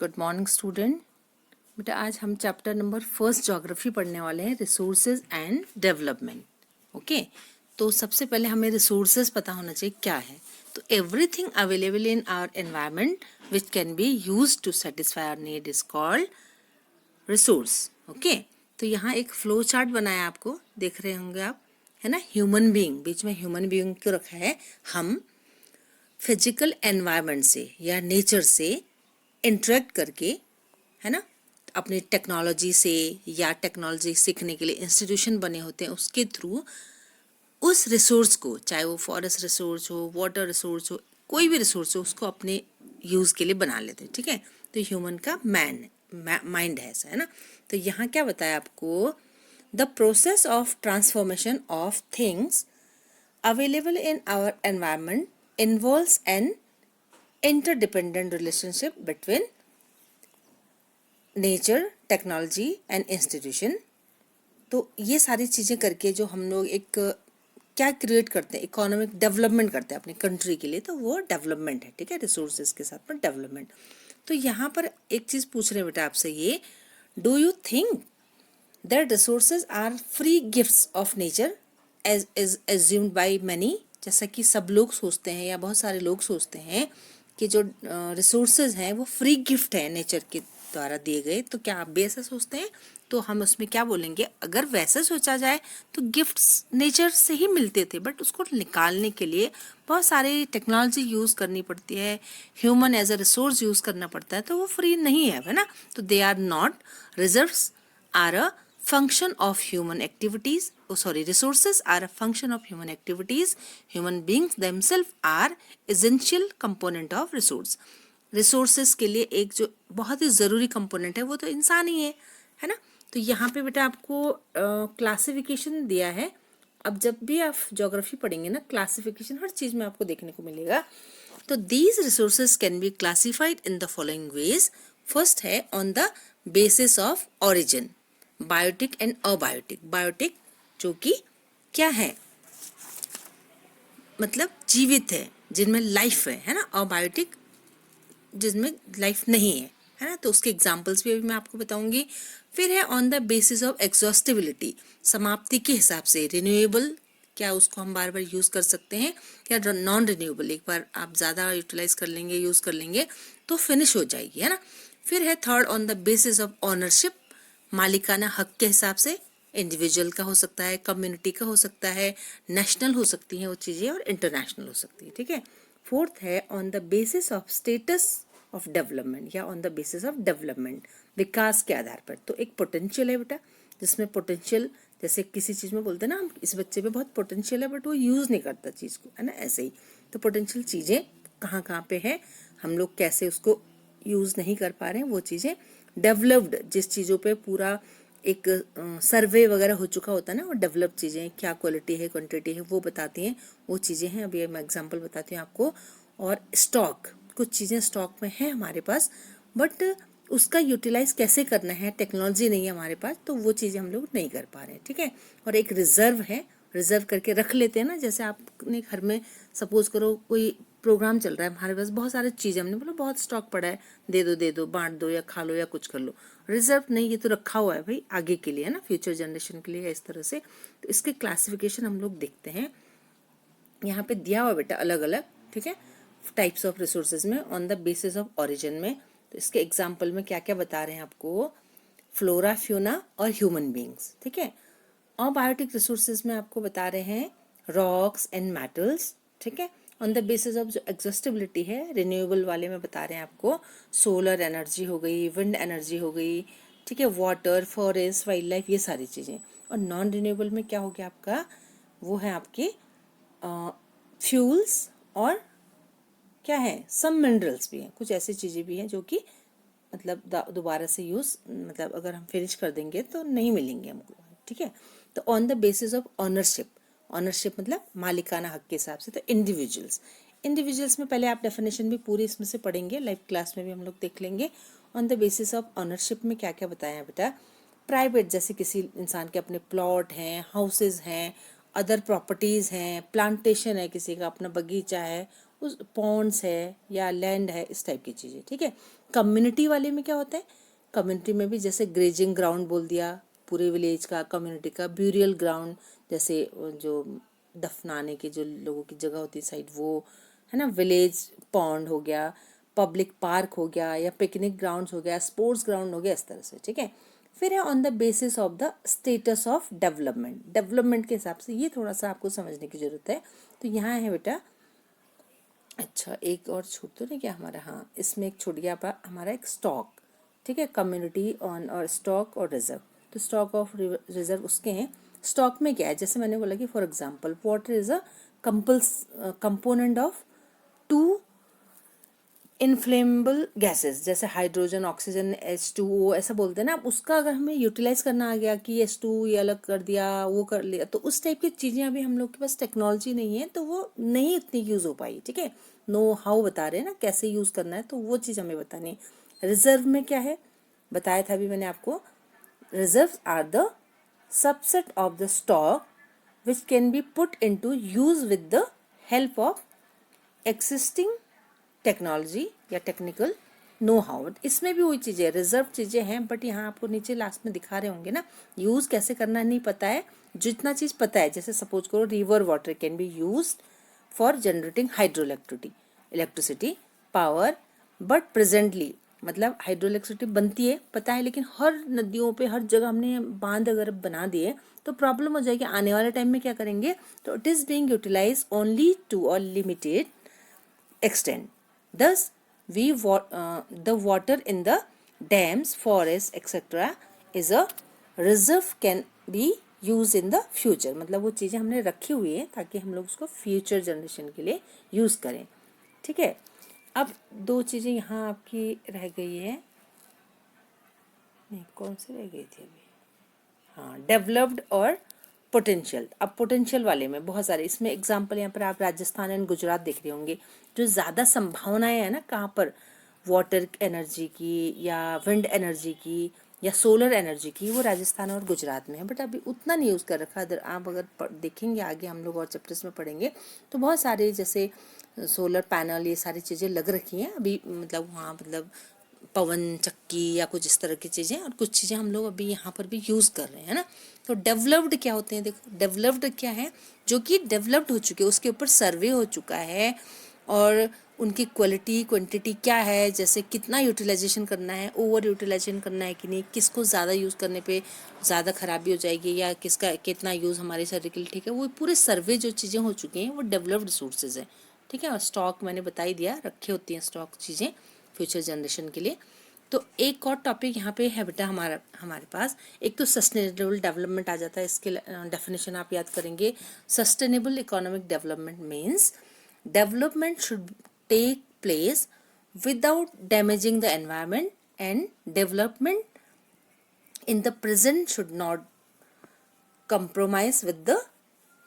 Good morning student. बेटा आज हम चैप्टर नंबर फर्स्ट ज्योग्राफी पढ़ने वाले हैं, रिसोर्सेज एंड डेवलपमेंट। ओके, तो सबसे पहले हमें रिसोर्सेज पता होना चाहिए क्या है। तो everything available in our environment which can be use to satisfy our need is called resource. Okay, तो यहाँ एक फ्लो चार्ट बनाया आपको, देख रहे होंगे आप, है ना। ह्यूमन बीइंग, बीच में ह्यूमन बीइंग को रखा है। हम फिजिकल एनवायरनमेंट से या नेचर से इंटरेक्ट करके, है ना, अपनी टेक्नोलॉजी से या टेक्नोलॉजी सीखने के लिए इंस्टीट्यूशन बने होते हैं, उसके थ्रू उस रिसोर्स को, चाहे वो फॉरेस्ट रिसोर्स हो, वाटर रिसोर्स हो, कोई भी रिसोर्स हो, उसको अपने यूज़ के लिए बना लेते हैं। ठीक है, तो ह्यूमन का माइंड है ऐसा, है ना। तो यहाँ क्या बताया आपको, the process of transformation of things available in our environment involves an interdependent relationship between nature, technology and institution। तो ये सारी चीज़ें करके जो हम लोग एक क्या क्रिएट करते हैं, इकोनॉमिक डेवलपमेंट करते हैं अपनी कंट्री के लिए, तो वो डेवलपमेंट है। ठीक है, रिसोर्सेज के साथ में डेवलपमेंट। तो यहाँ पर एक चीज़ पूछ रहे हैं बेटा आपसे, ये do you think that resources are free gifts of nature as is assumed by many. जैसा कि सब लोग सोचते हैं या बहुत सारे लोग सोचते हैं कि जो रिसोर्सेज हैं वो फ्री गिफ्ट है नेचर के द्वारा दिए गए। तो क्या आप भी ऐसा सोचते हैं? तो हम उसमें क्या बोलेंगे, अगर वैसे सोचा जाए तो गिफ्ट्स नेचर से ही मिलते थे, बट उसको निकालने के लिए बहुत सारी टेक्नोलॉजी यूज़ करनी पड़ती है, human as a resource use करना पड़ता है, तो वो फ्री नहीं है ना। तो they are not, reserves are a function of human activities, resources are a function of human activities. Human beings themselves are essential component of resource। resources के लिए एक जो बहुत ही ज़रूरी component है वो तो इंसान ही है ना। तो यहाँ पे बेटा आपको क्लासिफिकेशन दिया है। अब जब भी आप ज्योग्राफी पढ़ेंगे ना, क्लासिफिकेशन हर चीज़ में आपको देखने को मिलेगा। तो these resources can be classified in the following ways। First है on the basis of origin, biotic and abiotic. Biotic जो कि क्या है, मतलब जीवित है, जिनमें लाइफ है ना। अबायोटिक जिसमें लाइफ नहीं है ना। तो उसके एग्जांपल्स भी अभी मैं आपको बताऊंगी। फिर है on the basis of exhaustibility, समाप्ति के हिसाब से। रिन्यूएबल, क्या उसको हम बार बार यूज़ कर सकते हैं, या नॉन रिन्यूएबल, एक बार आप ज़्यादा यूटिलाइज कर लेंगे, यूज़ कर लेंगे तो फिनिश हो जाएगी, है ना। फिर है third on the basis of ownership, मालिकाना हक के हिसाब से। इंडिविजुअल का हो सकता है, कम्युनिटी का हो सकता है, नेशनल हो सकती हैं वो चीज़ें, और इंटरनेशनल हो सकती है। ठीक है। फोर्थ है on the basis of status of development, या on the basis of development, विकास के आधार पर। तो एक पोटेंशियल है बेटा, जिसमें पोटेंशियल, जैसे किसी चीज़ में बोलते हैं ना हम, इस बच्चे पे बहुत पोटेंशियल है बट वो यूज़ नहीं करता चीज़ को, है ना, ऐसे ही। तो पोटेंशियल चीज़ें कहाँ कहाँ पे है, हम लोग कैसे उसको यूज़ नहीं कर पा रहे हैं, वो चीज़ें। डेवलप्ड, जिस चीज़ों पे पूरा एक सर्वे वगैरह हो चुका होता है ना, वो डेवलप चीज़ें, क्या क्वालिटी है, क्वांटिटी है, वो बताती हैं, वो चीज़ें हैं। अभी मैं एग्जांपल बताती हूँ आपको। और स्टॉक, कुछ चीज़ें स्टॉक में है हमारे पास, बट उसका यूटिलाइज कैसे करना है, टेक्नोलॉजी नहीं है हमारे पास, तो वो चीज़ें हम लोग नहीं कर पा रहे हैं। ठीक है। और एक रिजर्व है, रिजर्व करके रख लेते हैं ना। जैसे आपने घर में सपोज करो कोई प्रोग्राम चल रहा है, हमारे पास बहुत सारी चीज़ें, हमने बोला बहुत स्टॉक पड़ा है, दे दो, बांट दो, या खा लो, या कुछ कर लो। रिजर्व नहीं, ये तो रखा हुआ है भाई आगे के लिए, है ना, फ्यूचर जनरेशन के लिए, इस तरह से। तो इसके क्लासिफिकेशन हम लोग देखते हैं, यहाँ पे दिया हुआ बेटा अलग अलग। ठीक है, टाइप्स ऑफ रिसोर्सेज में on the basis of origin में। तो इसके एग्जाम्पल में क्या क्या बता रहे हैं आपको, फ्लोरा, फ्यूना और ह्यूमन बींग्स। ठीक है। और बायोटिक रिसोर्सेज में आपको बता रहे हैं रॉक्स एंड मेटल्स। ठीक है। ऑन द बेसिस ऑफ जो एग्जॉस्टिबिलिटी है, रिन्यूएबल वाले में बता रहे हैं आपको सोलर एनर्जी हो गई, विंड एनर्जी हो गई, ठीक है, वाटर, फॉरेस्ट, वाइल्ड लाइफ, ये सारी चीज़ें। और नॉन रिन्यूएबल में क्या हो गया आपका, वो है आपके फ्यूल्स, और क्या है, सम मिनरल्स भी हैं, कुछ ऐसी चीज़ें भी हैं जो कि मतलब दोबारा से यूज़, मतलब अगर हम फिनिश कर देंगे तो नहीं मिलेंगे हमको। ठीक है। तो on the basis of ownership, ownership मतलब मालिकाना हक के हिसाब से। तो इंडिविजुअल्स, इंडिविजुअल्स में पहले आप डेफिनेशन भी पूरी इसमें से पढ़ेंगे, लाइव क्लास में भी हम लोग देख लेंगे। On the basis of ownership में क्या क्या बताया है बेटा, प्राइवेट, जैसे किसी इंसान के अपने प्लॉट हैं, हाउसेज हैं, अदर प्रॉपर्टीज़ हैं, प्लांटेशन है, किसी का अपना बगीचा है, उस पॉन्ड्स है या लैंड है, इस टाइप की चीज़ें। ठीक है। कम्युनिटी वाले में क्या होता है, कम्युनिटी में भी जैसे ग्रेजिंग ग्राउंड बोल दिया पूरे विलेज का, कम्युनिटी का ब्यूरियल ग्राउंड जैसे जो दफनाने के जो लोगों की जगह होती है साइड, वो है ना, विलेज पॉन्ड हो गया, पब्लिक पार्क हो गया, या पिकनिक ग्राउंड्स हो गया, स्पोर्ट्स ग्राउंड हो गया, इस तरह से, ठीक है। फिर है on the basis of the status of development, development के हिसाब से, ये थोड़ा सा आपको समझने की जरूरत है। तो यहाँ है बेटा, अच्छा एक और छूट तो नहीं क्या हमारा, हाँ इसमें एक छूट गया हमारा एक स्टॉक, ठीक है, कम्युनिटी ऑन और स्टॉक और रिजर्व। तो स्टॉक ऑफ रिजर्व उसके हैं। स्टॉक में क्या है, जैसे मैंने बोला कि for example water is a component of two inflammable gases, जैसे हाइड्रोजन, ऑक्सीजन, H2O ऐसा बोलते हैं ना। अब उसका अगर हमें यूटिलाइज करना आ गया कि H2 ये अलग कर दिया, वो कर लिया, तो उस टाइप की चीज़ें अभी हम लोग के पास टेक्नोलॉजी नहीं है, तो वो नहीं इतनी यूज़ हो पाई, ठीक है। नो हाउ बता रहे हैं ना, कैसे यूज़ करना है, तो वो चीज़ हमें बतानी है। रिजर्व में क्या है, बताया था अभी मैंने आपको, reserve are the subset of the stock which can be put into use with the help of existing technology या टेक्निकल नो हाउ। इसमें भी वही चीज़ें, रिजर्व चीज़ें हैं, बट यहाँ आपको नीचे लास्ट में दिखा रहे होंगे ना, यूज़ कैसे करना नहीं पता है। जितना चीज़ पता है, जैसे सपोज करो river water can be used for generating hydro electricity power, but presently मतलब हाइड्रो इलेक्ट्रिसिटी बनती है पता है, लेकिन हर नदियों पे हर जगह हमने बांध अगर बना दिए तो प्रॉब्लम हो जाएगी। आने वाले टाइम में क्या करेंगे, तो it is being utilise only to a limited extent. Thus, the water in the dams, forests, etc. is a reserve can be used in the future. मतलब वो चीज़ें हमने रखी हुई है ताकि हम लोग उसको फ्यूचर जनरेशन के लिए यूज़ करें, ठीक है। अब दो चीज़ें यहाँ आपकी रह गई है, नहीं कौन सी रह गई थी अभी, हाँ डेवलप्ड और पोटेंशियल। अब पोटेंशियल वाले में बहुत सारे, इसमें एग्जांपल यहाँ पर आप राजस्थान एंड गुजरात देख रहे होंगे। जो ज़्यादा संभावनाएं हैं ना, कहाँ पर वाटर एनर्जी की या विंड एनर्जी की या सोलर एनर्जी की, वो राजस्थान और गुजरात में है, बट अभी उतना नहीं यूज़ कर रखा। आप अगर देखेंगे आगे हम लोग और चैप्टर्स में पढ़ेंगे तो बहुत सारे जैसे सोलर पैनल ये सारी चीज़ें लग रखी हैं अभी, मतलब वहाँ मतलब पवन चक्की या कुछ इस तरह की चीज़ें, और कुछ चीज़ें हम लोग अभी यहाँ पर भी यूज़ कर रहे हैं ना। तो डेवलप्ड क्या होते हैं, देखो डेवलप्ड क्या है, जो कि डेवलप्ड हो चुके, उसके ऊपर सर्वे हो चुका है और उनकी क्वालिटी क्वांटिटी क्या है, जैसे कितना यूटिलाइजेशन करना है, ओवर यूटिलाइजेशन करना है कि नहीं, किसको ज़्यादा यूज़ करने पे ज़्यादा खराबी हो जाएगी या किसका कितना यूज़ हमारे शरीर के लिए ठीक है, वो पूरे सर्वे जो चीज़ें हो चुकी हैं वो डेवलप्ड सोर्सेज हैं, ठीक है। और स्टॉक मैंने बता ही दिया, रखी होती हैं स्टॉक चीज़ें फ्यूचर जनरेशन के लिए। तो एक और टॉपिक यहाँ पे है बेटा हमारे पास, एक तो सस्टेनेबल डेवलपमेंट आ जाता है। इसके डेफिनेशन आप याद करेंगे, sustainable economic development means development should take place without damaging the environment and development in the present should not compromise with the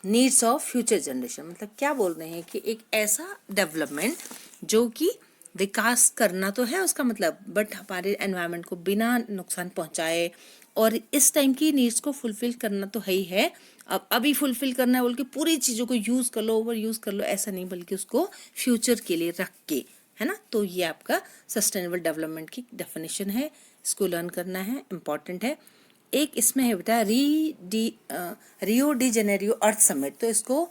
needs of future generation. मतलब क्या बोल रहे हैं कि एक ऐसा डेवलपमेंट जो कि विकास करना तो है उसका मतलब, बट हमारे एनवायरनमेंट को बिना नुकसान पहुंचाए, और इस टाइम की नीड्स को फुलफिल करना तो है ही है। अब अभी फुलफिल करना है बोल के पूरी चीज़ों को यूज़ कर लो, ओवर यूज़ कर लो, ऐसा नहीं, बल्कि उसको फ्यूचर के लिए रख के, है ना। तो ये आपका सस्टेनेबल डेवलपमेंट की डेफिनेशन है, इसको लर्न करना है, इम्पॉर्टेंट है। एक इसमें है बेटा रियो डी जेनेरियो अर्थ समिट, तो इसको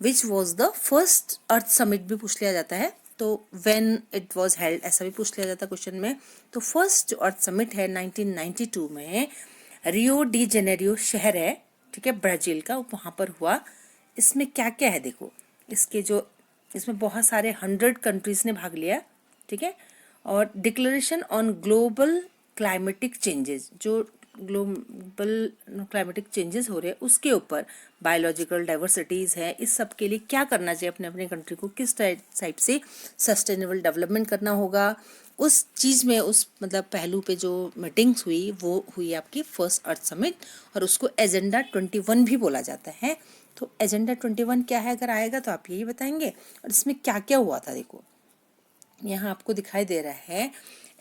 which was the first earth summit भी पूछ लिया जाता है, तो व्हेन इट वाज हेल्ड ऐसा भी पूछ लिया जाता है क्वेश्चन में। तो फर्स्ट जो अर्थ समिट है 1992 में रियो डी जेनेरियो शहर है, ठीक है, ब्राज़ील का, वहाँ पर हुआ। इसमें क्या क्या है देखो, इसमें बहुत सारे 100 कंट्रीज ने भाग लिया, ठीक है। और declaration on global climatic changes, जो ग्लोबल क्लाइमेटिक चेंजेस हो रहे हैं उसके ऊपर, बायोलॉजिकल डाइवर्सिटीज़ है, इस सब के लिए क्या करना चाहिए अपने अपने कंट्री को, किस टाइप से सस्टेनेबल डेवलपमेंट करना होगा, उस चीज़ में उस मतलब पहलू पे जो मीटिंग्स हुई वो हुई आपकी फर्स्ट अर्थ समिट, और उसको एजेंडा 21 भी बोला जाता है। तो एजेंडा 21 क्या है, अगर आएगा तो आप यही बताएंगे, और इसमें क्या क्या हुआ था देखो, यहाँ आपको दिखाई दे रहा है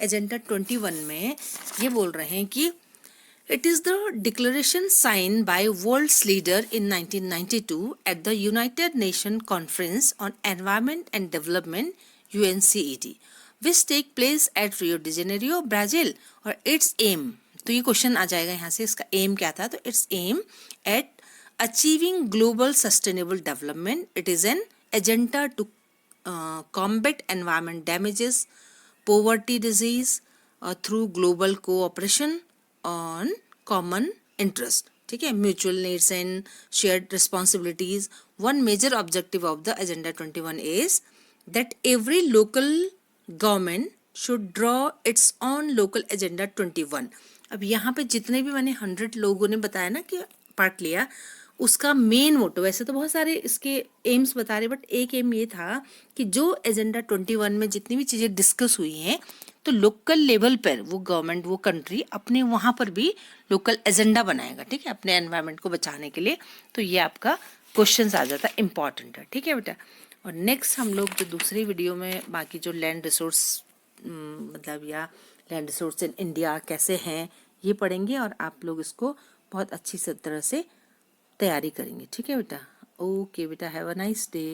एजेंडा 21 में ये बोल रहे हैं कि it is the declaration signed by world's leader in 1992 at the United Nations Conference on Environment and Development (UNCED), which take place at Rio de Janeiro Brazil, और इट्स एम, तो ये क्वेश्चन आ जाएगा यहाँ से, इसका एम क्या था, तो its aim at achieving global sustainable development, it is an agenda to combat environment damages, poverty, disease, through global cooperation on common interest. ठीक है, mutual needs and shared responsibilities. One major objective of the Agenda 21 is that every local government should draw its own local Agenda 21. अब यहाँ पे जितने भी मैंने 100 लोगों ने बताया ना कि पार्ट लिया, उसका मेन मोटो, वैसे तो बहुत सारे इसके एम्स बता रहे, बट एक एम ये था कि जो एजेंडा 21 में जितनी भी चीज़ें डिस्कस हुई हैं, तो लोकल लेवल पर वो गवर्नमेंट, वो कंट्री अपने वहाँ पर भी लोकल एजेंडा बनाएगा, ठीक है, अपने एनवायरनमेंट को बचाने के लिए। तो ये आपका क्वेश्चन आ जाता है, इम्पॉर्टेंट है, ठीक है बेटा। और नेक्स्ट हम लोग जो दूसरी वीडियो में बाकी जो लैंड रिसोर्स मतलब या लैंड रिसोर्स इन इंडिया कैसे हैं ये पढ़ेंगे, और आप लोग इसको बहुत अच्छी तरह से तैयारी करेंगे, ठीक है बेटा। ओके बेटा, हैव अ नाइस डे।